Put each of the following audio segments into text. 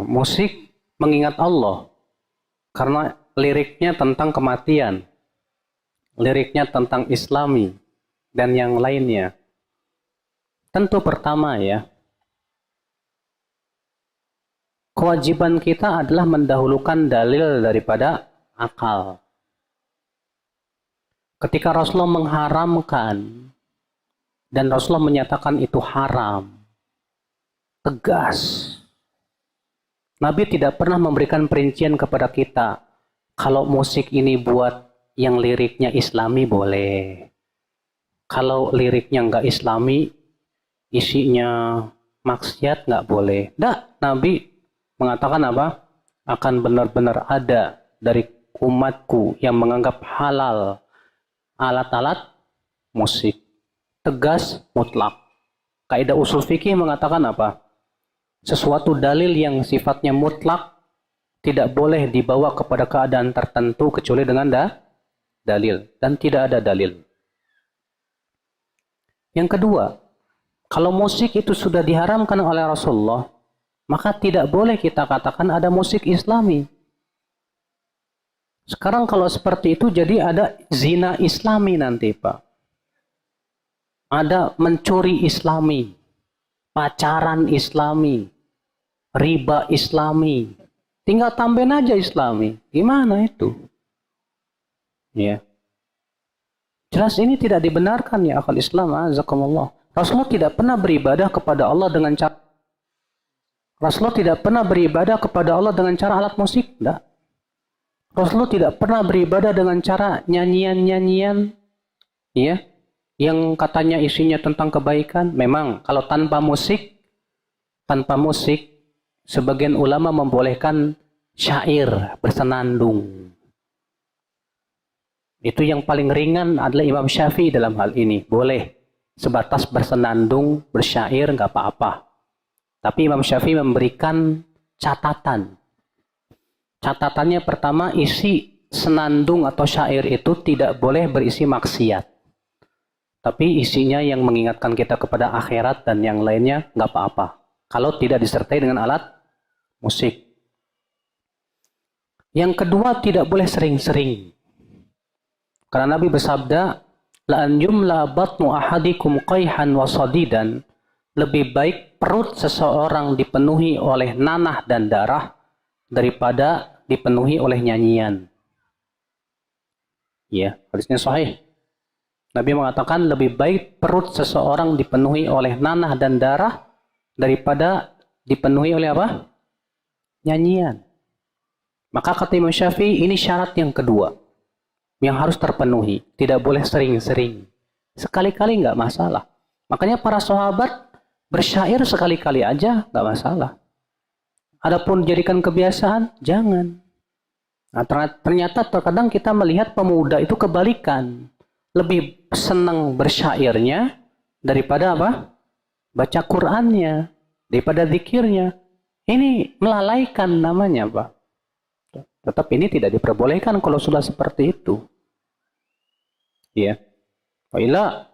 Musik mengingat Allah karena liriknya tentang kematian, liriknya tentang Islami dan yang lainnya. Tentu pertama ya, kewajiban kita adalah mendahulukan dalil daripada akal. Ketika Rasulullah mengharamkan dan Rasulullah menyatakan itu haram, tegas. Nabi tidak pernah memberikan perincian kepada kita. Kalau musik ini buat yang liriknya Islami boleh. Kalau liriknya nggak Islami, isinya maksiat nggak boleh. Nggak, Nabi mengatakan apa? Akan benar-benar ada dari umatku yang menganggap halal alat-alat musik. Tegas, mutlak. Kaidah usul fikih mengatakan apa? Sesuatu dalil yang sifatnya mutlak tidak boleh dibawa kepada keadaan tertentu kecuali dengan dalil. Dan tidak ada dalil. Yang kedua, kalau musik itu sudah diharamkan oleh Rasulullah, maka tidak boleh kita katakan ada musik Islami. Sekarang kalau seperti itu jadi ada zina Islami nanti, Pak. Ada mencuri Islami, pacaran Islami, riba Islami. Tinggal tambahin aja Islami. Gimana itu? Ya. Jelas ini tidak dibenarkan ya akal Islam, azakumullah. Rasulullah tidak pernah beribadah kepada Allah dengan cara alat musik, enggak. Rasulullah tidak pernah beribadah dengan cara nyanyian-nyanyian ya, yang katanya isinya tentang kebaikan. Memang kalau tanpa musik sebagian ulama membolehkan syair, bersenandung. Itu yang paling ringan adalah Imam Syafi'i dalam hal ini. Boleh sebatas bersenandung, bersyair, nggak apa-apa. Tapi Imam Syafi'i memberikan catatan. Catatannya pertama, isi senandung atau syair itu tidak boleh berisi maksiat. Tapi isinya yang mengingatkan kita kepada akhirat dan yang lainnya nggak apa-apa. Kalau tidak disertai dengan alat musik. Yang kedua, tidak boleh sering-sering. Karena Nabi bersabda, la an yumla batnu ahadikum qayhan wa sadidan. Lebih baik perut seseorang dipenuhi oleh nanah dan darah daripada dipenuhi oleh nyanyian. Ya, hadisnya sahih. Nabi mengatakan lebih baik perut seseorang dipenuhi oleh nanah dan darah daripada dipenuhi oleh apa? Nyanyian. Maka kata Imam Syafi'i, ini syarat yang kedua yang harus terpenuhi. Tidak boleh sering-sering. Sekali-kali nggak masalah. Makanya para sahabat bersyair sekali-kali aja nggak masalah. Adapun jadikan kebiasaan, jangan. Nah, ternyata terkadang kita melihat pemuda itu kebalikan. Lebih senang bersyairnya daripada apa? Baca Qur'annya, daripada zikirnya. Ini melalaikan namanya, Pak. Tetap ini tidak diperbolehkan kalau sudah seperti itu. Ya.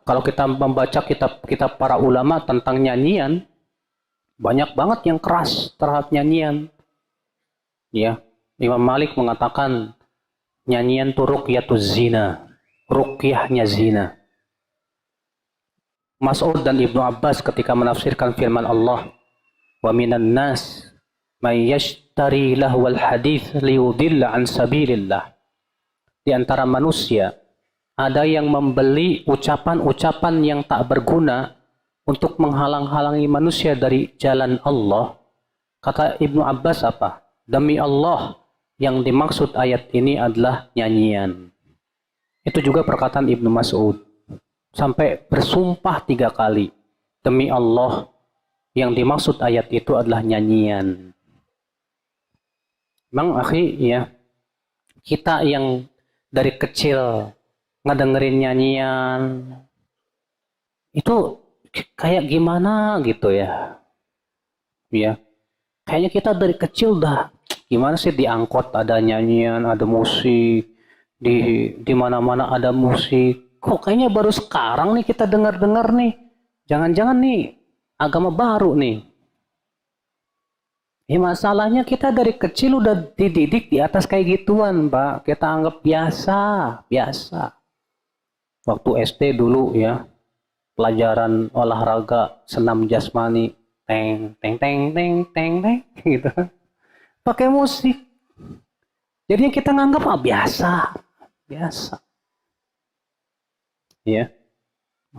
Kalau kita membaca kitab-kitab para ulama tentang nyanyian, banyak banget yang keras terhadap nyanyian. Ya. Imam Malik mengatakan nyanyian itu ruqyatuz zina. Ruqyahnya zina. Mas'ud dan Ibnu Abbas ketika menafsirkan firman Allah, wa minan nas may yashtari lahwal hadits liyudilla an sabilillah. Di antara manusia ada yang membeli ucapan-ucapan yang tak berguna untuk menghalang-halangi manusia dari jalan Allah. Kata Ibnu Abbas apa? Demi Allah, yang dimaksud ayat ini adalah nyanyian. Itu juga perkataan Ibnu Mas'ud. Sampai bersumpah 3 kali. Demi Allah, yang dimaksud ayat itu adalah nyanyian. Memang akhi ya, kita yang dari kecil ngedengerin nyanyian, itu kayak gimana gitu ya. Ya, kayaknya kita dari kecil dah, gimana sih di angkot ada nyanyian, ada musik, di mana-mana ada musik. Kok kayaknya baru sekarang nih kita dengar-dengar nih. Jangan-jangan nih agama baru nih. Masalahnya kita dari kecil udah dididik di atas kayak gituan, Pak. Kita anggap biasa, biasa. Waktu SD dulu ya, pelajaran olahraga senam jasmani, teng teng teng teng teng teng gitu. Pakai musik. Jadinya kita nganggap biasa, biasa. Ya.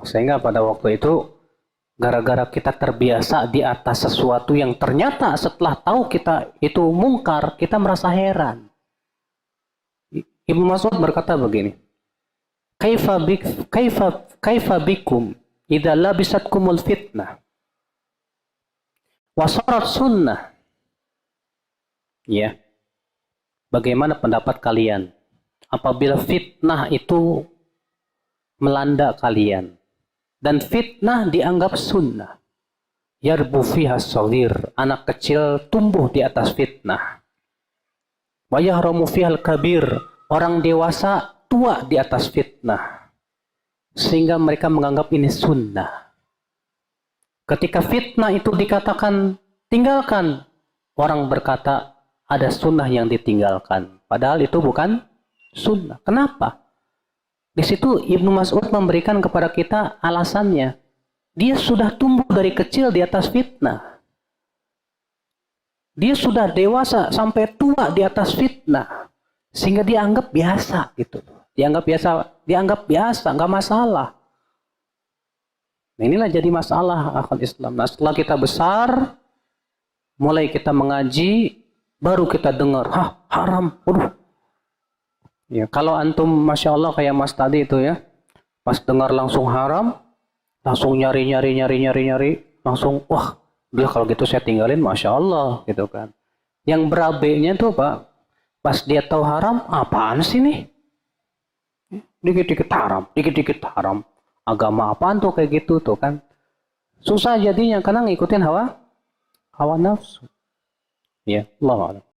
Sehingga pada waktu itu gara-gara kita terbiasa di atas sesuatu yang ternyata setelah tahu kita itu mungkar, kita merasa heran. Ibnu Mas'ud berkata begini, kaifa bikum idza labisatkumul fitnah wa sarat sunnah. Ya. Bagaimana pendapat kalian apabila fitnah itu melanda kalian dan fitnah dianggap sunnah? Yarbu fiha shaghir, anak kecil tumbuh di atas fitnah. Wa yahramu fihal kabir, orang dewasa tua di atas fitnah. Sehingga mereka menganggap ini sunnah. Ketika fitnah itu dikatakan tinggalkan, orang berkata ada sunnah yang ditinggalkan. Padahal itu bukan sunnah. Kenapa? Di situ Ibnu Mas'ud memberikan kepada kita alasannya. Dia sudah tumbuh dari kecil di atas fitnah. Dia sudah dewasa sampai tua di atas fitnah. Sehingga dia anggap biasa gitu. Dianggap biasa, nggak masalah. Nah, inilah jadi masalah akal Islam. Nah, setelah kita besar, mulai kita mengaji, baru kita dengar, haram. Waduh. Ya, kalau antum Masya Allah kayak Mas tadi itu ya, pas dengar langsung haram, langsung nyari, langsung, wah, udah kalau gitu saya tinggalin, Masya Allah, gitu kan. Yang berabenya tuh Pak, pas dia tahu haram, apaan sih nih? Dikit-dikit haram. Agama apaan tuh kayak gitu tuh kan. Susah jadinya, karena ngikutin hawa nafsu. Ya, Allah.